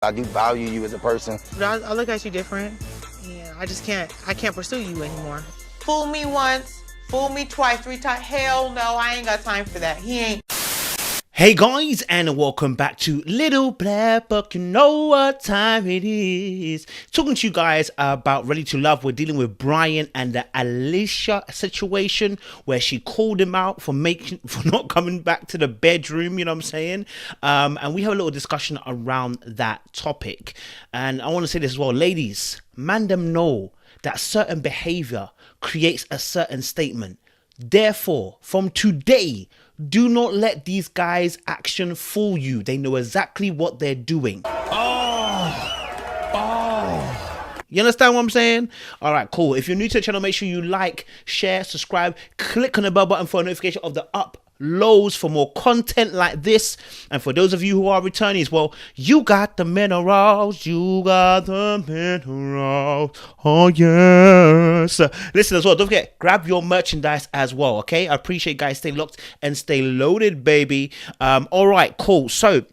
I do value you as a person. But I look at you different. Yeah, I can't pursue you anymore. Fool me once, fool me twice, 3 times. Hell no, I ain't got time for that. He ain't. Hey guys, and welcome back to Little Black Book. You know what time it is. Talking to you guys about Ready to Love. We're dealing with Bryan and the Alicia situation where she called him out for not coming back to the bedroom, you know what I'm saying? And we have a little discussion around that topic. And I want to say this as well, ladies, man them know that certain behavior creates a certain statement. Therefore, from today, do not let these guys' action fool you. They know exactly what they're doing. You understand what I'm saying? All right, cool. If you're new to the channel, make sure you like, share, subscribe, click on the bell button for a notification of the uploads for more content like this. And for those of you who are returnees, well, you got the minerals. You got the minerals. Oh, yes. Listen as well, don't forget, grab your merchandise as well, okay? I appreciate you guys. Stay locked and stay loaded, baby. All right, cool. So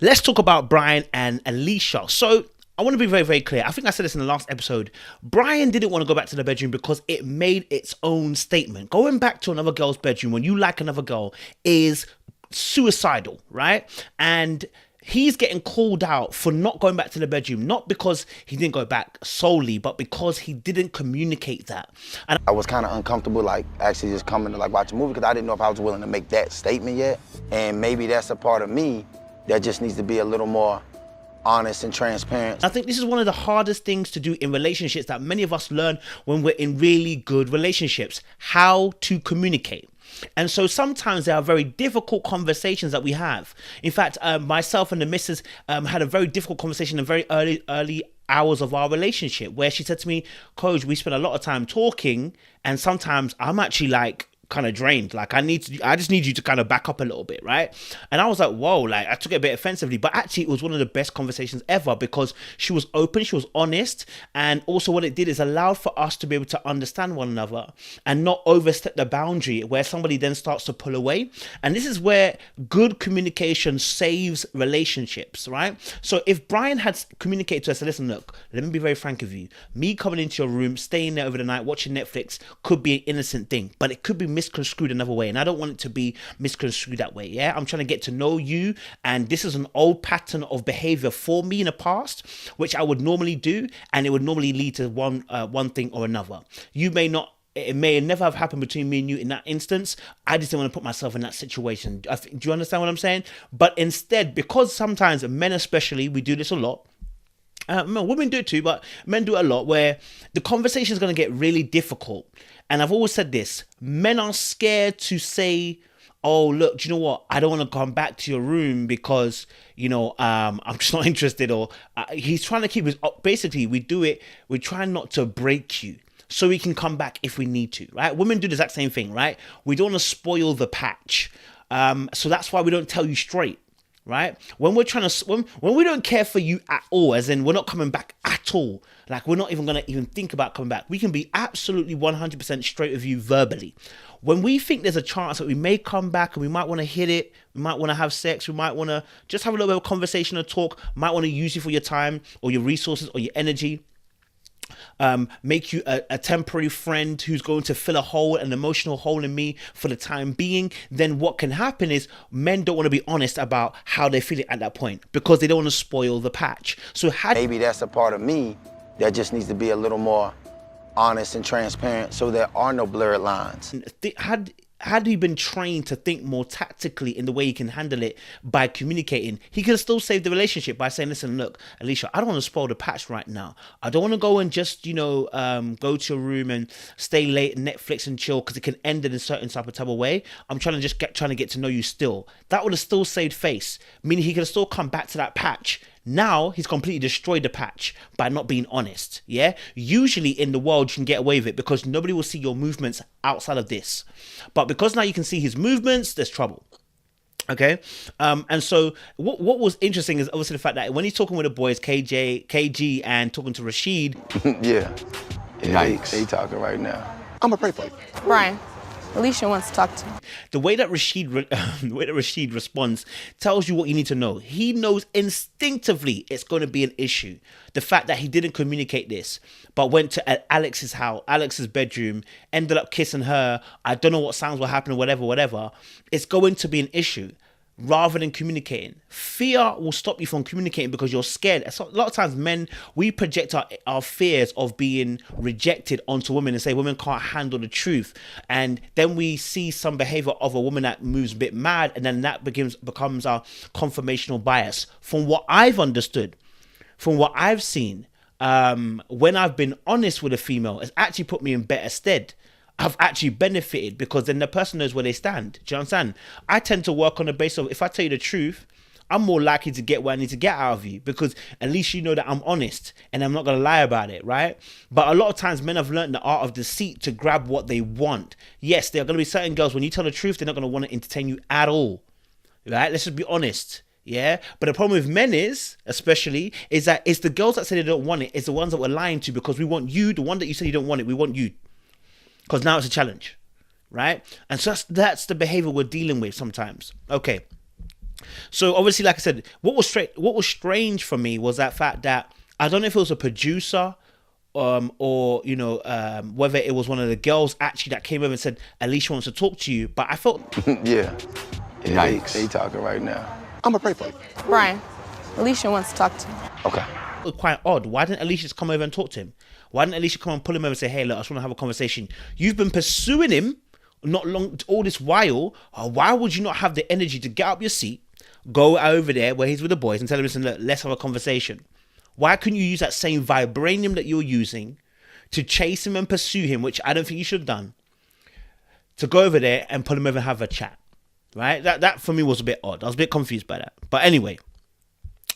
let's talk about Bryan and Alicia. So I want to be very, very clear. I think I said this in the last episode. Bryan didn't want to go back to the bedroom because it made its own statement. Going back to another girl's bedroom when you like another girl is suicidal, right? And he's getting called out for not going back to the bedroom, not because he didn't go back solely, but because he didn't communicate that. And I was kind of uncomfortable, like actually just coming to watch a movie because I didn't know if I was willing to make that statement yet. And maybe that's a part of me that just needs to be a little more honest and transparent. I think this is one of the hardest things to do in relationships that many of us learn when we're in really good relationships, how to communicate. And so sometimes there are very difficult conversations that we have. In fact, myself and the missus had a very difficult conversation in very early hours of our relationship where she said to me, Coach, we spend a lot of time talking and sometimes I'm actually like kind of drained. Like I just need you to kind of back up a little bit, right? And I was like, whoa, like I took it a bit offensively, but actually it was one of the best conversations ever because she was open, she was honest, and also what it did is allowed for us to be able to understand one another and not overstep the boundary where somebody then starts to pull away. And this is where good communication saves relationships, right? So if Bryan had communicated to us, listen, look, let me be very frank with you. Me coming into your room, staying there over the night, watching Netflix could be an innocent thing, but it could be misconstrued another way, and I don't want it to be misconstrued that way. Yeah, I'm trying to get to know you, and this is an old pattern of behavior for me in the past, which I would normally do, and it would normally lead to one thing or another. It may never have happened between me and you in that instance. I just didn't want to put myself in that situation. Do you understand what I'm saying? But instead, because sometimes men especially, we do this a lot. Women do it too, but men do it a lot where the conversation is going to get really difficult. And I've always said this, men are scared to say, oh, look, do you know what? I don't want to come back to your room because, you know, I'm just not interested. Or he's trying to keep his, basically we try not to break you so we can come back if we need to, right? Women do the exact same thing, right? We don't want to spoil the patch. So that's why we don't tell you straight. Right? When we're trying to, when we don't care for you at all, as in we're not coming back at all, like we're not even going to even think about coming back, we can be absolutely 100% straight with you verbally. When we think there's a chance that we may come back and we might want to hit it, we might want to have sex, we might want to just have a little bit of conversation or talk, might want to use you for your time or your resources or your energy, make you a temporary friend who's going to fill a hole, an emotional hole in me for the time being, then what can happen is men don't want to be honest about how they're feeling at that point because they don't want to spoil the patch. So maybe that's a part of me that just needs to be a little more honest and transparent so there are no blurred lines. Had he been trained to think more tactically in the way he can handle it by communicating, he can still save the relationship by saying, listen, look, Alicia, I don't want to spoil the patch right now. I don't want to go and just, go to your room and stay late and Netflix and chill because it can end in a certain type of way. I'm trying to get to know you still. That would have still saved face, meaning he can still come back to that patch. Now he's completely destroyed the patch by not being honest. Yeah, usually in the world you can get away with it because nobody will see your movements outside of this, but because now you can see his movements, there's trouble. Okay, and so what was interesting is obviously the fact that when he's talking with the boys, KG, and talking to Rashid. yeah, he talking right now. I'm gonna pray for you, Bryan. Alicia wants to talk to you. The way that Rashid responds tells you what you need to know. He knows instinctively it's going to be an issue. The fact that he didn't communicate this, but went to Alex's house, Alex's bedroom, ended up kissing her. I don't know what sounds were happening, whatever. It's going to be an issue. Rather than communicating, fear will stop you from communicating because you're scared. So a lot of times men, we project our fears of being rejected onto women and say women can't handle the truth, and then we see some behavior of a woman that moves a bit mad, and then that becomes our confirmational bias. From what I've understood, from what I've seen, when I've been honest with a female, it's actually put me in better stead. I've actually benefited because then the person knows where they stand. Do you understand? I tend to work on the basis of, if I tell you the truth, I'm more likely to get what I need to get out of you because at least you know that I'm honest and I'm not going to lie about it, right? But a lot of times men have learned the art of deceit to grab what they want. Yes, there are going to be certain girls, when you tell the truth, they're not going to want to entertain you at all, right? Let's just be honest. Yeah, but the problem with men is that it's the girls that say they don't want it, it's the ones that we're lying to because we want you, the one that you say you don't want it, we want you. Because now it's a challenge, right? And so that's the behavior we're dealing with sometimes. Okay. So obviously, like I said, what was strange for me was that fact that I don't know if it was a producer or whether it was one of the girls actually that came over and said, Alicia wants to talk to you. But I felt... Yeah. Yikes. They talking right now. I'm gonna pray for you. Bryan, Alicia wants to talk to you. Okay. It was quite odd. Why didn't Alicia just come over and talk to him? Why didn't Alicia come and pull him over and say, hey, look, I just want to have a conversation. You've been pursuing him not long, all this while. Why would you not have the energy to get up your seat, go over there where he's with the boys and tell him, listen, look, let's have a conversation? Why couldn't you use that same vibranium that you're using to chase him and pursue him, which I don't think you should have done, to go over there and pull him over and have a chat, right? That for me was a bit odd. I was a bit confused by that. But anyway,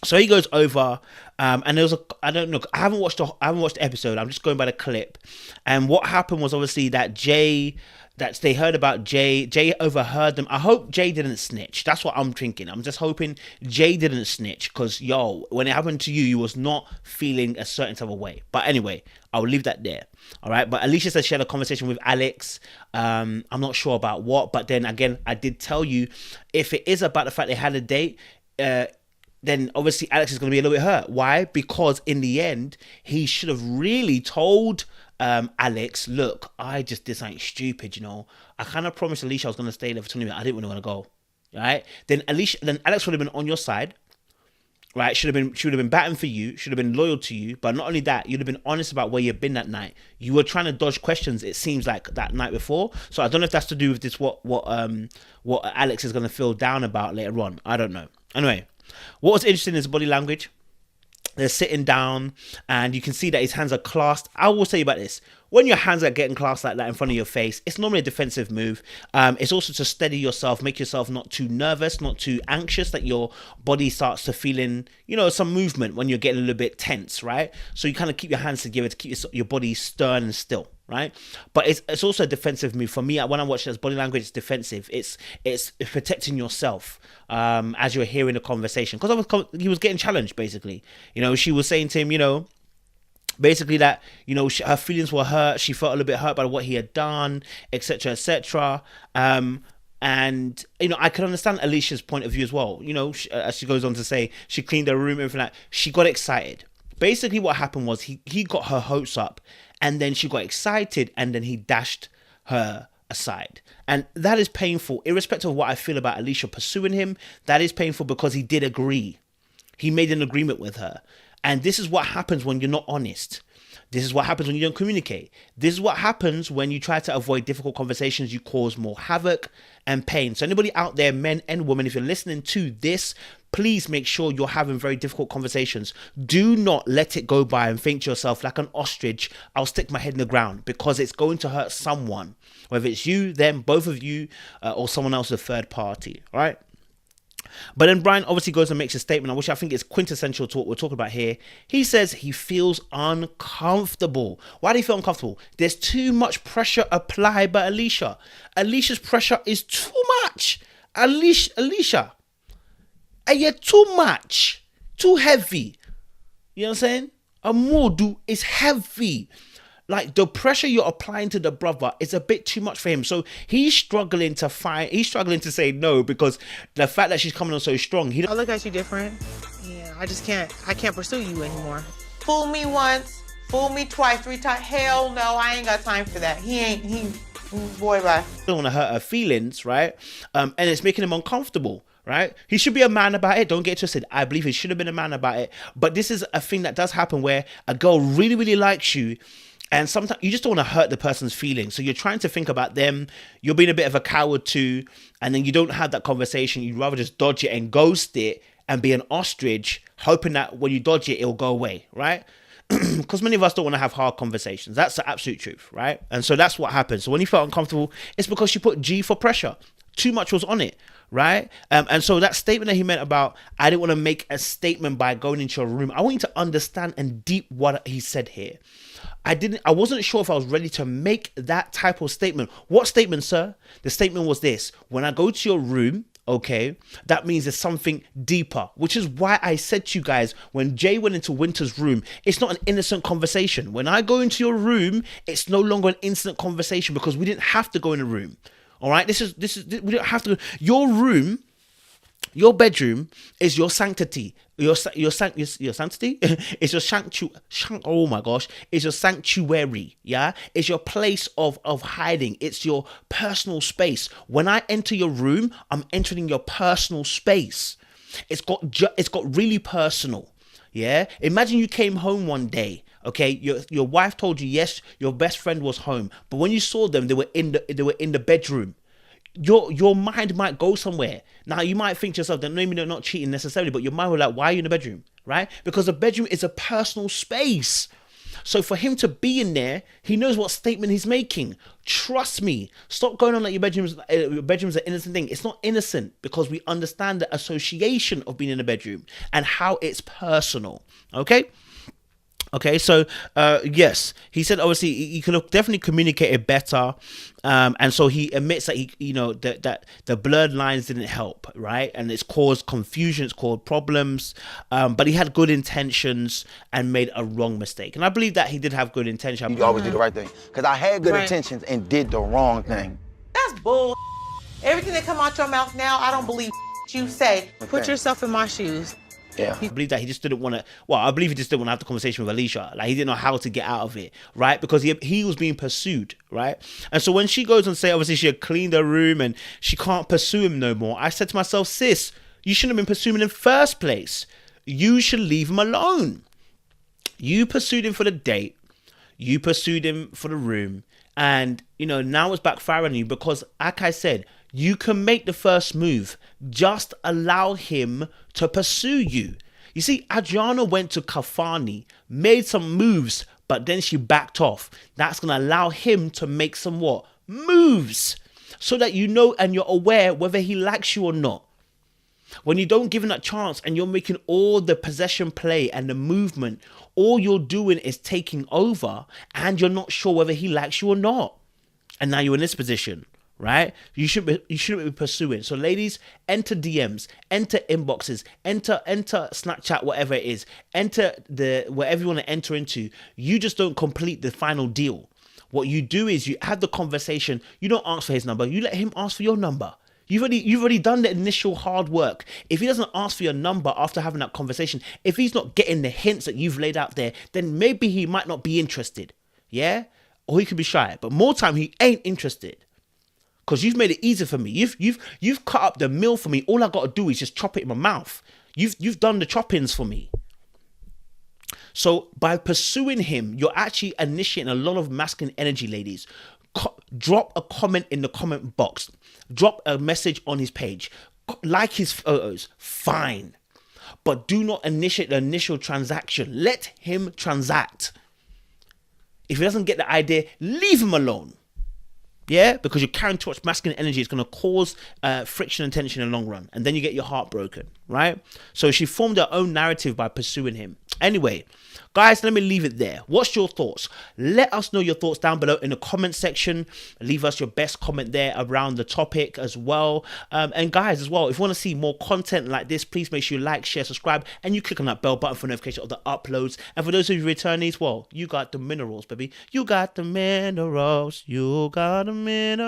so he goes over, and there was I haven't watched the episode. I'm just going by the clip. And what happened was obviously that they heard about Jay. Jay overheard them. I hope Jay didn't snitch. That's what I'm thinking. I'm just hoping Jay didn't snitch because, when it happened to you, you was not feeling a certain type of way. But anyway, I'll leave that there. All right. But Alicia said she had a conversation with Alex. I'm not sure about what. But then again, I did tell you, if it is about the fact they had a date, then obviously Alex is going to be a little bit hurt. Why? Because in the end, he should have really told Alex, look, I just did something stupid, I kind of promised Alicia I was going to stay there for 20 minutes. I didn't really want to go, right? Then Alex would have been on your side, right? She would have been batting for you, should have been loyal to you. But not only that, you'd have been honest about where you've been that night. You were trying to dodge questions, it seems like, that night before. So I don't know if that's to do with this, what Alex is going to feel down about later on. I don't know. Anyway, what was interesting is body language. They're sitting down and you can see that his hands are clasped. I will say about this. When your hands are getting clasped like that in front of your face, it's normally a defensive move. It's also to steady yourself, make yourself not too nervous, not too anxious, that your body starts to feeling, some movement when you're getting a little bit tense, right? So you kind of keep your hands together to keep your body stern and still, right? But it's also a defensive move. For me, when I watch this body language, it's defensive. It's protecting yourself as you're hearing the conversation. Because he was getting challenged, basically. She was saying to him, basically that, her feelings were hurt. She felt a little bit hurt by what he had done, etc., etc. And, I can understand Alicia's point of view as well. As she goes on to say, she cleaned her room, everything like that. She got excited. Basically what happened was he got her hopes up and then she got excited and then he dashed her aside. And that is painful, irrespective of what I feel about Alicia pursuing him. That is painful because he did agree. He made an agreement with her. And this is what happens when you're not honest. This is what happens when you don't communicate. This is what happens when you try to avoid difficult conversations. You cause more havoc and pain. So anybody out there, men and women, if you're listening to this, please make sure you're having very difficult conversations. Do not let it go by and think to yourself, like an ostrich, I'll stick my head in the ground, because it's going to hurt someone, whether it's you, them, both of you, or someone else, a third party. All right. But then Bryan obviously goes and makes a statement, which I think is quintessential to what we're talking about here. He says he feels uncomfortable. Why do you feel uncomfortable? There's too much pressure applied by Alicia. Alicia's pressure is too much. Alicia, you're too much, too heavy. You know what I'm saying? A modu is heavy. like the pressure you're applying to the brother is a bit too much for him. So he's struggling to say no because the fact that she's coming on so strong, I look at you different. Yeah, I can't pursue you anymore. Fool me once, fool me twice, 3 times. Hell no, I ain't got time for that. Boy, bye. don't want to hurt her feelings, right? And it's making him uncomfortable, right? He should be a man about it. Don't get twisted. I believe he should have been a man about it. But this is a thing that does happen where a girl really, really likes you, and sometimes you just don't want to hurt the person's feelings. So you're trying to think about them. You're being a bit of a coward too, and then you don't have that conversation. You'd rather just dodge it and ghost it and be an ostrich, hoping that when you dodge it, it'll go away, right? Because many of us don't want to have hard conversations. That's the absolute truth, right? And so that's what happened. So when you felt uncomfortable, it's because she put G for pressure. Too much was on it, right? And so that statement that he meant about, I didn't want to make a statement by going into your room. I want you to understand and deep what he said here. I wasn't sure if I was ready to make that type of statement. What statement, sir? The statement was this: when I go to your room, okay, that means there's something deeper, which is why I said to you guys, when Jay went into Winter's room, it's not an innocent conversation. When I go into your room, it's no longer an innocent conversation because we didn't have to go in a room. All right, we don't have to. Your room, your bedroom is your sanctity. Your sanctity is your oh my gosh, it's your sanctuary. Yeah, it's your place of hiding. It's your personal space. When I enter your room, I'm entering your personal space. It's got really personal. Yeah, imagine you came home one day. Okay, your wife told you yes, your best friend was home, but when you saw them, they were in the bedroom. Your mind might go somewhere. Now you might think to yourself that maybe they're not cheating necessarily, but your mind will like, why are you in the bedroom, right? Because the bedroom is a personal space. So for him to be in there, he knows what statement he's making. Trust me. Stop going on like your bedroom's an innocent thing. It's not innocent because we understand the association of being in a bedroom and how it's personal. Okay, so yes, he said obviously he could have definitely communicated better, and so he admits that that the blurred lines didn't help, right? And it's caused confusion, it's caused problems, but he had good intentions and made a wrong mistake, and I believe that he did have good intention. You always do the right thing, because I had good intentions and did the wrong thing. That's bull. Everything that come out your mouth now, I don't believe you say. Okay. Put yourself in my shoes. Yeah. I believe that he just didn't want to, I believe he just didn't want to have the conversation with Alicia. Like, he didn't know how to get out of it, right? Because he was being pursued, right? And so when she goes and say, obviously, she had cleaned her room and she can't pursue him no more, I said to myself, sis, you shouldn't have been pursuing him in the first place. You should leave him alone. You pursued him for the date. You pursued him for the room. And, now it's backfiring on you because, like I said, you can make the first move. Just allow him to pursue you. You see, Adriana went to Kafani, made some moves, but then she backed off. That's going to allow him to make some what? Moves. So that you know and you're aware whether he likes you or not. When you don't give him that chance and you're making all the possession play and the movement, all you're doing is taking over and you're not sure whether he likes you or not. And now you're in this position. Right? You shouldn't be pursuing. So ladies, enter DMs, enter inboxes, enter Snapchat, whatever it is, enter whatever you want to enter into. You just don't complete the final deal. What you do is you have the conversation. You don't ask for his number. You let him ask for your number. You've already done the initial hard work. If he doesn't ask for your number after having that conversation, if he's not getting the hints that you've laid out there, then maybe he might not be interested. Yeah? Or he could be shy. But more time, he ain't interested. Because you've made it easy for me. You've cut up the meal for me. All I got to do is just chop it in my mouth. You've done the choppings for me. So by pursuing him, you're actually initiating a lot of masculine energy, ladies. Drop a comment in the comment box. Drop a message on his page. Like his photos. Fine. But do not initiate the initial transaction. Let him transact. If he doesn't get the idea, leave him alone. Yeah, because you're carrying too much masculine energy. It's going to cause friction and tension in the long run. And then you get your heart broken, right? So she formed her own narrative by pursuing him. Anyway, guys, let me leave it there. What's your thoughts? Let us know your thoughts down below in the comment section. Leave us your best comment there around the topic as well. And guys, as well, if you want to see more content like this, please make sure you like, share, subscribe, and you click on that bell button for notification of the uploads. And for those of you returnees, well, you got the minerals, baby. You got the minerals. You got the minerals.